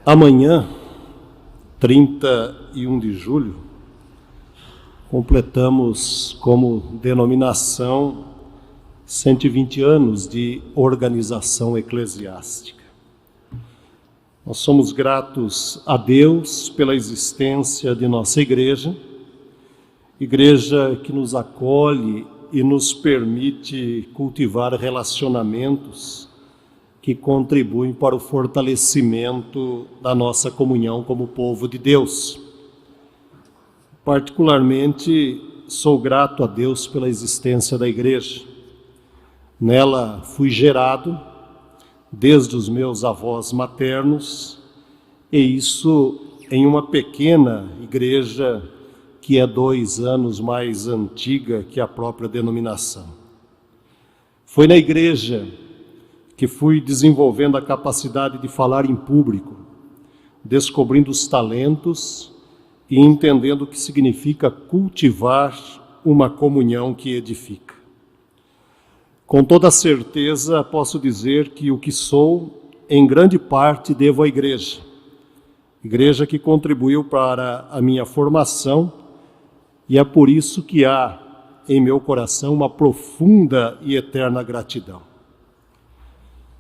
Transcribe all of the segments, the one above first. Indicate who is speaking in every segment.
Speaker 1: Amanhã, 31 de julho, completamos como denominação 120 anos de organização eclesiástica. Nós somos gratos a Deus pela existência de nossa igreja que nos acolhe e nos permite cultivar relacionamentos que contribuem para o fortalecimento da nossa comunhão como povo de Deus. Particularmente, sou grato a Deus pela existência da igreja. Nela fui gerado desde os meus avós maternos, e isso em uma pequena igreja que é 2 anos mais antiga que a própria denominação. Foi na igreja que fui desenvolvendo a capacidade de falar em público, descobrindo os talentos e entendendo o que significa cultivar uma comunhão que edifica. Com toda certeza, posso dizer que o que sou, em grande parte, devo à igreja. Igreja que contribuiu para a minha formação, e é por isso que há em meu coração uma profunda e eterna gratidão.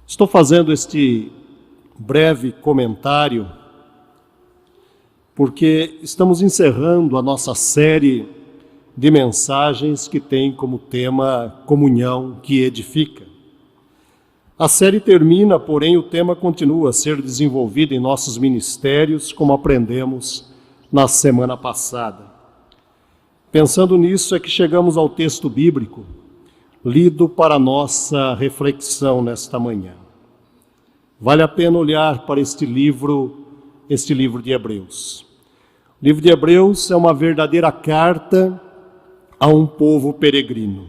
Speaker 1: Estou fazendo este breve comentário porque estamos encerrando a nossa série de mensagens que tem como tema comunhão que edifica. A série termina, porém o tema continua a ser desenvolvido em nossos ministérios, como aprendemos na semana passada. Pensando nisso é que chegamos ao texto bíblico lido para nossa reflexão nesta manhã. Vale a pena olhar para este livro de Hebreus. O livro de Hebreus é uma verdadeira carta a um povo peregrino.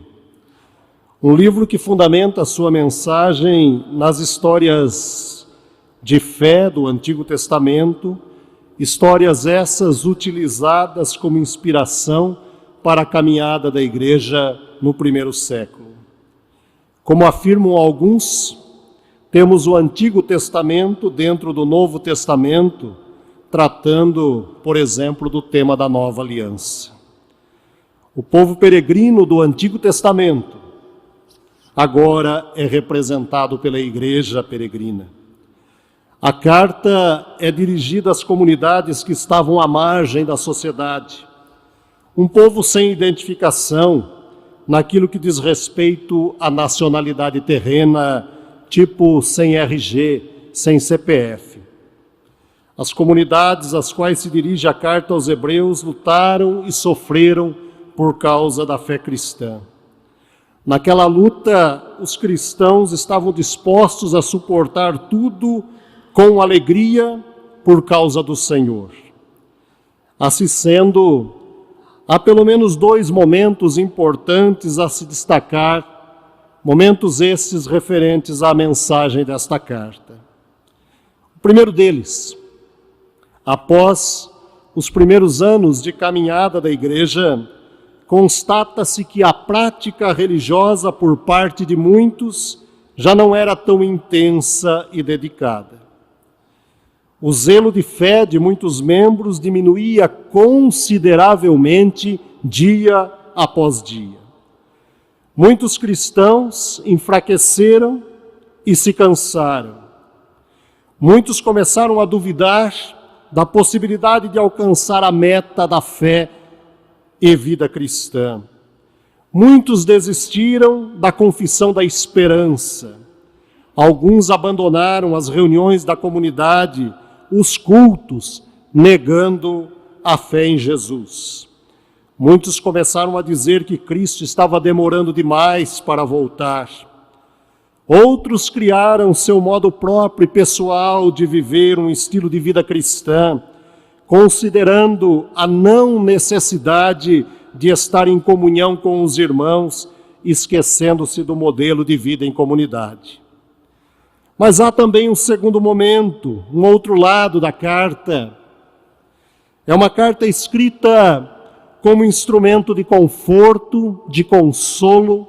Speaker 1: Um livro que fundamenta a sua mensagem nas histórias de fé do Antigo Testamento, histórias essas utilizadas como inspiração para a caminhada da igreja no primeiro século. Como afirmam alguns, temos o Antigo Testamento dentro do Novo Testamento, tratando, por exemplo, do tema da Nova Aliança. O povo peregrino do Antigo Testamento agora é representado pela igreja peregrina. A carta é dirigida às comunidades que estavam à margem da sociedade, um povo sem identificação naquilo que diz respeito à nacionalidade terrena, tipo sem RG, sem CPF. As comunidades às quais se dirige a carta aos Hebreus lutaram e sofreram por causa da fé cristã. Naquela luta, os cristãos estavam dispostos a suportar tudo com alegria por causa do Senhor. Assim sendo, há pelo menos 2 momentos importantes a se destacar, momentos esses referentes à mensagem desta carta. O primeiro deles, após os primeiros anos de caminhada da igreja, constata-se que a prática religiosa por parte de muitos já não era tão intensa e dedicada. O zelo de fé de muitos membros diminuía consideravelmente dia após dia. Muitos cristãos enfraqueceram e se cansaram. Muitos começaram a duvidar da possibilidade de alcançar a meta da fé e vida cristã. Muitos desistiram da confissão da esperança. Alguns abandonaram as reuniões da comunidade, os cultos, negando a fé em Jesus. Muitos começaram a dizer que Cristo estava demorando demais para voltar. Outros criaram seu modo próprio e pessoal de viver um estilo de vida cristã, considerando a não necessidade de estar em comunhão com os irmãos, esquecendo-se do modelo de vida em comunidade. Mas há também um segundo momento, um outro lado da carta. É uma carta escrita como instrumento de conforto, de consolo,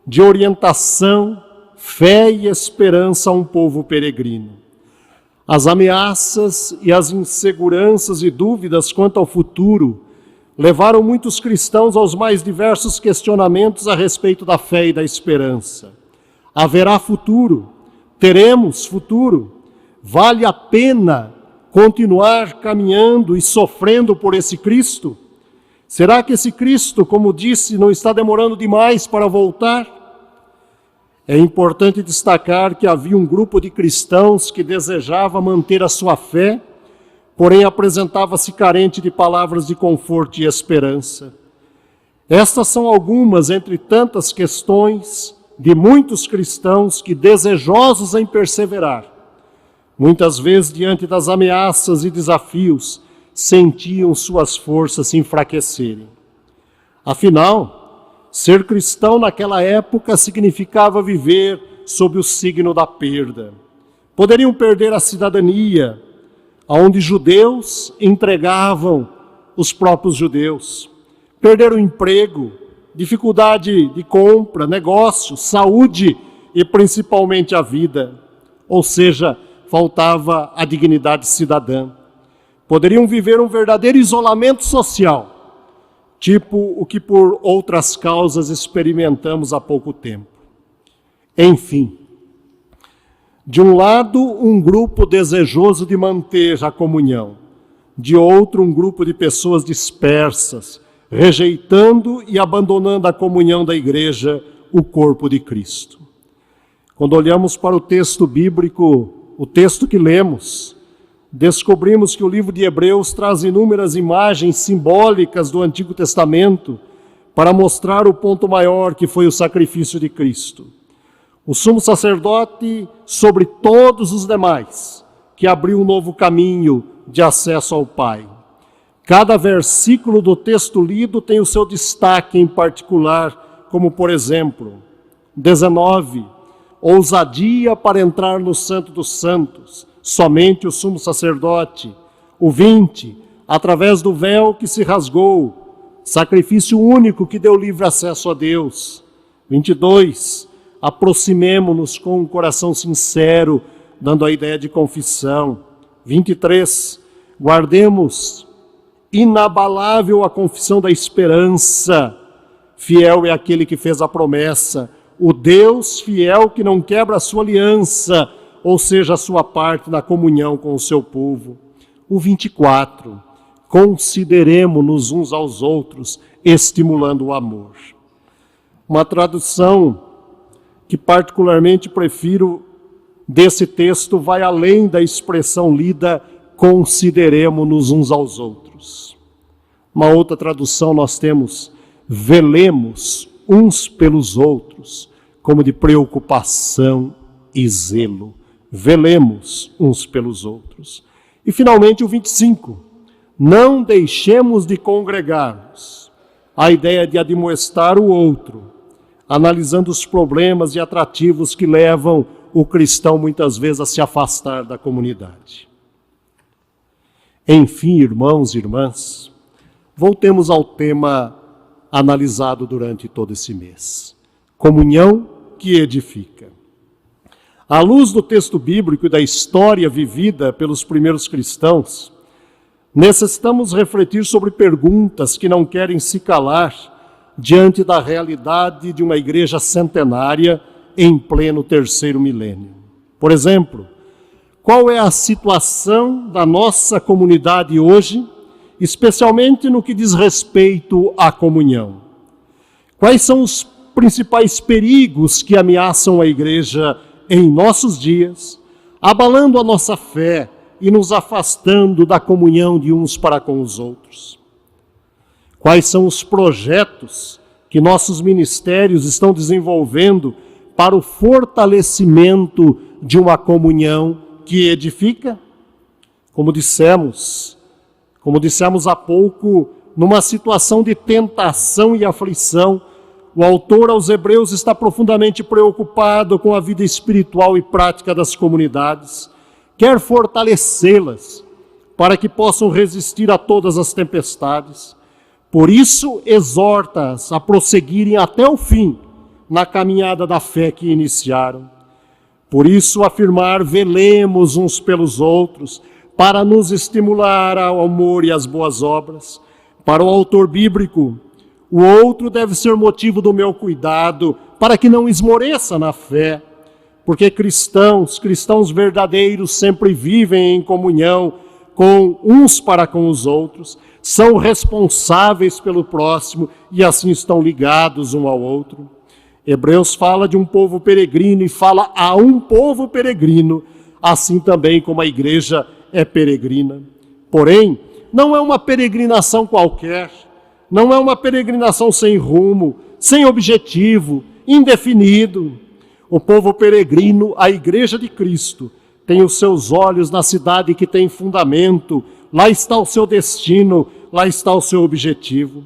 Speaker 1: de orientação, fé e esperança a um povo peregrino. As ameaças e as inseguranças e dúvidas quanto ao futuro levaram muitos cristãos aos mais diversos questionamentos a respeito da fé e da esperança. Haverá futuro? Teremos futuro? Vale a pena continuar caminhando e sofrendo por esse Cristo? Será que esse Cristo, como disse, não está demorando demais para voltar? É importante destacar que havia um grupo de cristãos que desejava manter a sua fé, porém apresentava-se carente de palavras de conforto e esperança. Estas são algumas entre tantas questões de muitos cristãos que, desejosos em perseverar, muitas vezes diante das ameaças e desafios, sentiam suas forças se enfraquecerem. Afinal, ser cristão naquela época significava viver sob o signo da perda. Poderiam perder a cidadania, onde judeus entregavam os próprios judeus, perder o emprego, dificuldade de compra, negócio, saúde e principalmente a vida. Ou seja, faltava a dignidade cidadã. Poderiam viver um verdadeiro isolamento social, tipo o que por outras causas experimentamos há pouco tempo. Enfim, de um lado, um grupo desejoso de manter a comunhão, de outro, um grupo de pessoas dispersas, rejeitando e abandonando a comunhão da igreja, o corpo de Cristo. Quando olhamos para o texto bíblico, o texto que lemos, descobrimos que o livro de Hebreus traz inúmeras imagens simbólicas do Antigo Testamento para mostrar o ponto maior que foi o sacrifício de Cristo. O sumo sacerdote sobre todos os demais, que abriu um novo caminho de acesso ao Pai. Cada versículo do texto lido tem o seu destaque em particular, como por exemplo, 19, ousadia para entrar no Santo dos Santos, somente o sumo sacerdote. O 20, através do véu que se rasgou, sacrifício único que deu livre acesso a Deus. 22, aproximemo-nos com um coração sincero, dando a ideia de confissão. 23, guardemos inabalável a confissão da esperança. Fiel é aquele que fez a promessa, o Deus fiel que não quebra a sua aliança, ou seja, a sua parte na comunhão com o seu povo. O 24, consideremo-nos uns aos outros, estimulando o amor. Uma tradução que particularmente prefiro desse texto vai além da expressão lida, consideremo-nos uns aos outros. Uma outra tradução nós temos, velemos uns pelos outros, como de preocupação e zelo. Velemos uns pelos outros. E finalmente o 25, não deixemos de congregar-nos. A ideia de admoestar o outro, analisando os problemas e atrativos que levam o cristão muitas vezes a se afastar da comunidade. Enfim, irmãos e irmãs, voltemos ao tema analisado durante todo esse mês. Comunhão que edifica. À luz do texto bíblico e da história vivida pelos primeiros cristãos, necessitamos refletir sobre perguntas que não querem se calar diante da realidade de uma igreja centenária em pleno terceiro milênio. Por exemplo, qual é a situação da nossa comunidade hoje, especialmente no que diz respeito à comunhão? Quais são os principais perigos que ameaçam a igreja em nossos dias, abalando a nossa fé e nos afastando da comunhão de uns para com os outros? Quais são os projetos que nossos ministérios estão desenvolvendo para o fortalecimento de uma comunhão que edifica? Como dissemos há pouco, numa situação de tentação e aflição, o autor aos Hebreus está profundamente preocupado com a vida espiritual e prática das comunidades, quer fortalecê-las, para que possam resistir a todas as tempestades. Por isso, exorta-as a prosseguirem até o fim na caminhada da fé que iniciaram. Por isso, afirmar, velemos uns pelos outros, para nos estimular ao amor e às boas obras. Para o autor bíblico, o outro deve ser motivo do meu cuidado, para que não esmoreça na fé, porque cristãos verdadeiros sempre vivem em comunhão com uns para com os outros, são responsáveis pelo próximo e assim estão ligados um ao outro. Hebreus fala de um povo peregrino e fala a um povo peregrino, assim também como a igreja é peregrina. Porém, não é uma peregrinação qualquer, não é uma peregrinação sem rumo, sem objetivo, indefinido. O povo peregrino, a igreja de Cristo, tem os seus olhos na cidade que tem fundamento, lá está o seu destino, lá está o seu objetivo.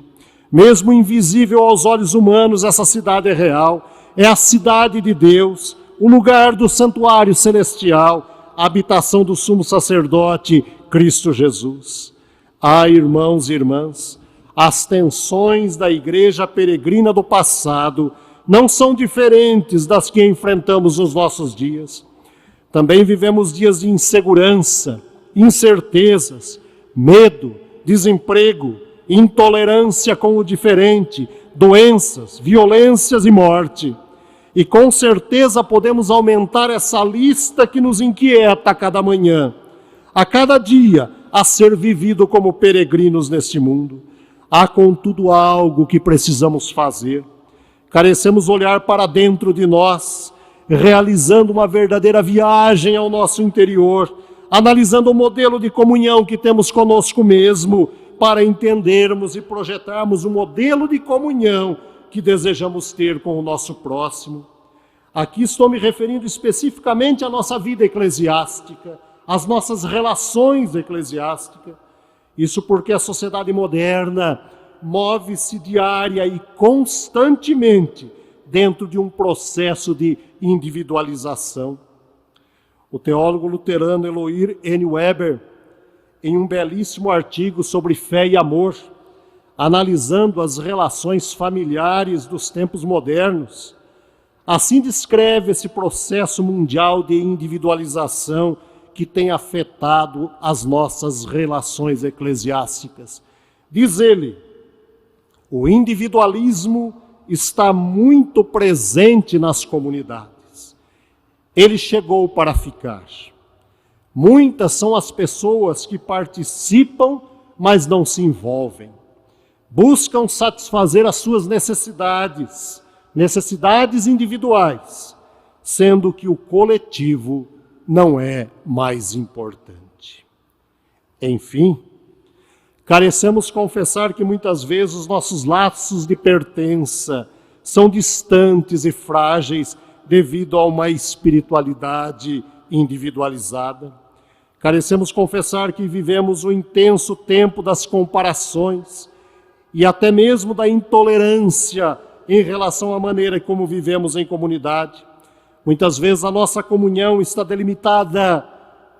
Speaker 1: Mesmo invisível aos olhos humanos, essa cidade é real, é a cidade de Deus, o lugar do santuário celestial, a habitação do sumo sacerdote, Cristo Jesus. Ah, irmãos e irmãs, as tensões da igreja peregrina do passado não são diferentes das que enfrentamos nos nossos dias. Também vivemos dias de insegurança, incertezas, medo, desemprego, intolerância com o diferente, doenças, violências e morte. E com certeza podemos aumentar essa lista que nos inquieta a cada manhã, a cada dia a ser vivido como peregrinos neste mundo. Há, contudo, algo que precisamos fazer. Carecemos olhar para dentro de nós, realizando uma verdadeira viagem ao nosso interior, analisando o modelo de comunhão que temos conosco mesmo, para entendermos e projetarmos o modelo de comunhão que desejamos ter com o nosso próximo. Aqui estou me referindo especificamente à nossa vida eclesiástica, às nossas relações eclesiásticas. Isso porque a sociedade moderna move-se diária e constantemente dentro de um processo de individualização. O teólogo luterano Eloy N. Weber, em um belíssimo artigo sobre fé e amor, analisando as relações familiares dos tempos modernos, assim descreve esse processo mundial de individualização que tem afetado as nossas relações eclesiásticas. Diz ele, o individualismo está muito presente nas comunidades. Ele chegou para ficar. Muitas são as pessoas que participam, mas não se envolvem. Buscam satisfazer as suas necessidades individuais, sendo que o coletivo não é mais importante. Enfim, carecemos confessar que muitas vezes os nossos laços de pertença são distantes e frágeis devido a uma espiritualidade individualizada. Carecemos confessar que vivemos o intenso tempo das comparações e até mesmo da intolerância em relação à maneira como vivemos em comunidade. Muitas vezes a nossa comunhão está delimitada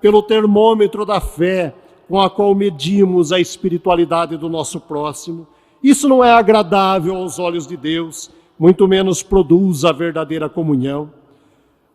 Speaker 1: pelo termômetro da fé com a qual medimos a espiritualidade do nosso próximo. Isso não é agradável aos olhos de Deus, muito menos produz a verdadeira comunhão.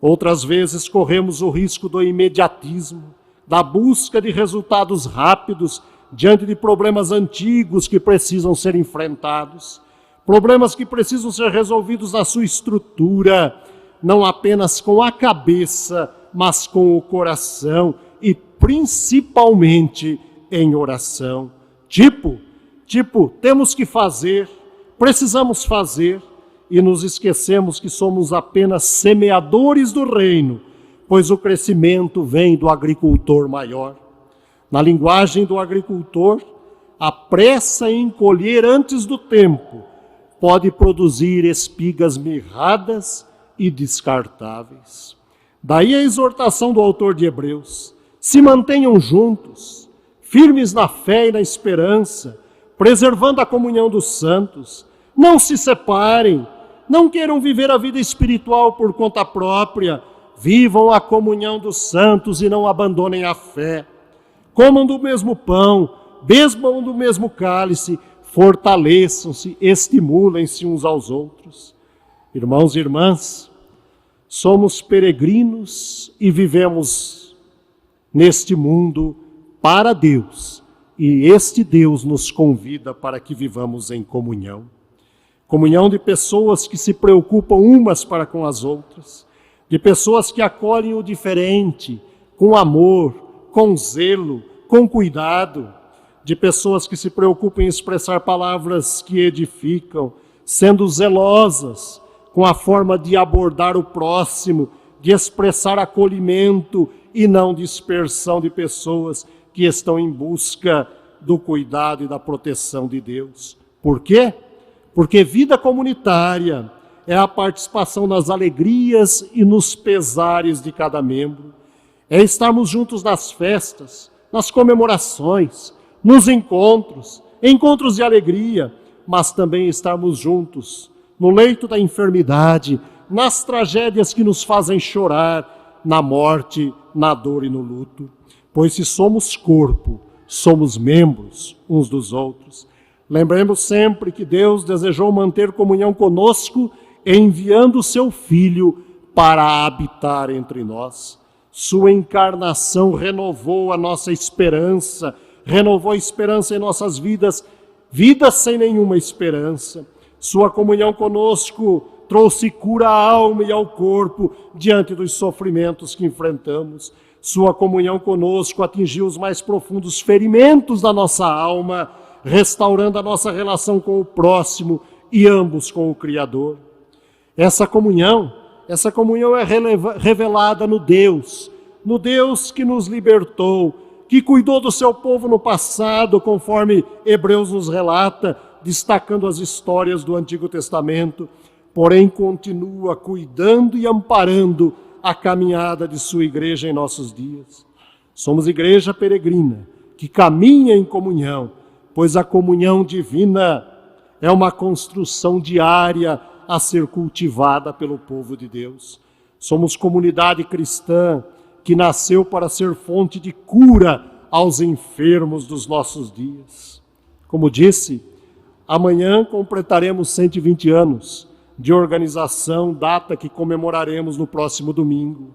Speaker 1: Outras vezes corremos o risco do imediatismo, da busca de resultados rápidos diante de problemas antigos que precisam ser enfrentados, problemas que precisam ser resolvidos na sua estrutura, não apenas com a cabeça, mas com o coração e principalmente em oração. Tipo, temos que fazer, precisamos fazer e nos esquecemos que somos apenas semeadores do reino, pois o crescimento vem do agricultor maior. Na linguagem do agricultor, a pressa em colher antes do tempo pode produzir espigas mirradas e descartáveis. Daí a exortação do autor de Hebreus: se mantenham juntos, firmes na fé e na esperança, preservando a comunhão dos santos, não se separem, não queiram viver a vida espiritual por conta própria, vivam a comunhão dos santos e não abandonem a fé. comam do mesmo pão, bebam do mesmo cálice, fortaleçam-se, estimulem-se uns aos outros. Irmãos e irmãs, somos peregrinos e vivemos neste mundo para Deus, e este Deus nos convida para que vivamos em comunhão. Comunhão de pessoas que se preocupam umas para com as outras, de pessoas que acolhem o diferente, com amor, com zelo, com cuidado, de pessoas que se preocupam em expressar palavras que edificam, sendo zelosas com a forma de abordar o próximo, de expressar acolhimento e não dispersão de pessoas que estão em busca do cuidado e da proteção de Deus. Por quê? Porque vida comunitária é a participação nas alegrias e nos pesares de cada membro. É estarmos juntos nas festas, nas comemorações, nos encontros de alegria, mas também estarmos juntos no leito da enfermidade, nas tragédias que nos fazem chorar, na morte, na dor e no luto. Pois se somos corpo, somos membros uns dos outros. Lembremos sempre que Deus desejou manter comunhão conosco, enviando o seu Filho para habitar entre nós. Sua encarnação renovou a nossa esperança, renovou a esperança em nossas vidas, vidas sem nenhuma esperança. Sua comunhão conosco trouxe cura à alma e ao corpo diante dos sofrimentos que enfrentamos. Sua comunhão conosco atingiu os mais profundos ferimentos da nossa alma, restaurando a nossa relação com o próximo e ambos com o Criador. Essa comunhão é revelada no Deus que nos libertou, que cuidou do seu povo no passado, conforme Hebreus nos relata, destacando as histórias do Antigo Testamento, porém continua cuidando e amparando a caminhada de sua igreja em nossos dias. Somos igreja peregrina, que caminha em comunhão, pois a comunhão divina é uma construção diária a ser cultivada pelo povo de Deus. Somos comunidade cristã que nasceu para ser fonte de cura aos enfermos dos nossos dias. Como disse, amanhã completaremos 120 anos de organização, data que comemoraremos no próximo domingo.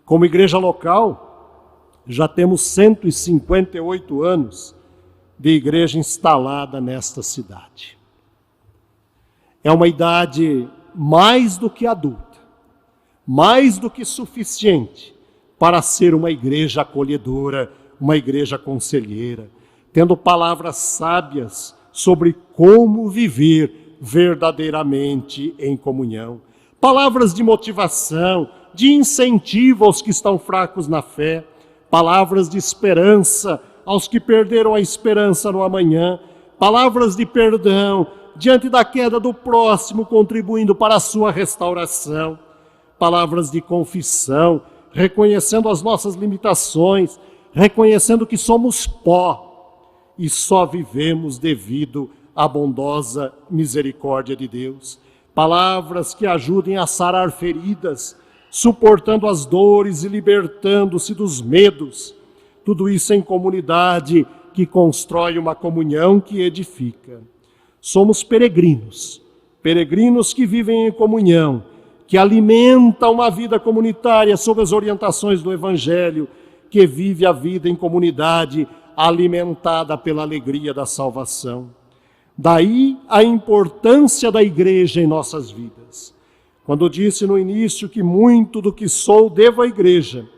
Speaker 1: Como igreja local, já temos 158 anos de igreja instalada nesta cidade. É uma idade mais do que adulta, mais do que suficiente para ser uma igreja acolhedora, uma igreja conselheira, tendo palavras sábias sobre como viver verdadeiramente em comunhão. Palavras de motivação, de incentivo aos que estão fracos na fé, palavras de esperança aos que perderam a esperança no amanhã, palavras de perdão diante da queda do próximo, contribuindo para a sua restauração, palavras de confissão, reconhecendo as nossas limitações, reconhecendo que somos pó e só vivemos devido à bondosa misericórdia de Deus. Palavras que ajudem a sarar feridas, suportando as dores e libertando-se dos medos. Tudo isso em comunidade que constrói uma comunhão que edifica. Somos peregrinos, peregrinos que vivem em comunhão, que alimentam uma vida comunitária sob as orientações do Evangelho, que vive a vida em comunidade alimentada pela alegria da salvação. Daí a importância da igreja em nossas vidas. Quando disse no início que muito do que sou devo à igreja,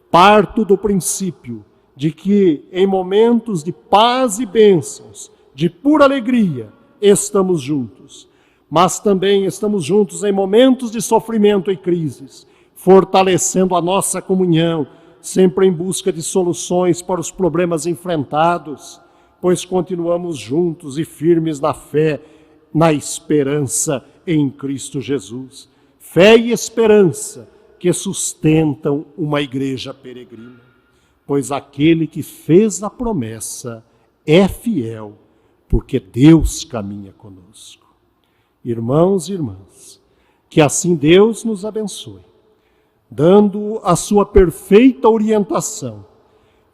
Speaker 1: parto do princípio de que em momentos de paz e bênçãos, de pura alegria, estamos juntos. Mas também estamos juntos em momentos de sofrimento e crises, fortalecendo a nossa comunhão, sempre em busca de soluções para os problemas enfrentados, pois continuamos juntos e firmes na fé, na esperança em Cristo Jesus. Fé e esperança que sustentam uma igreja peregrina, pois aquele que fez a promessa é fiel, porque Deus caminha conosco. Irmãos e irmãs, que assim Deus nos abençoe, dando a sua perfeita orientação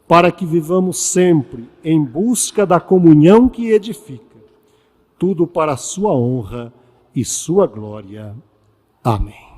Speaker 1: para que vivamos sempre em busca da comunhão que edifica, tudo para a sua honra e sua glória. Amém.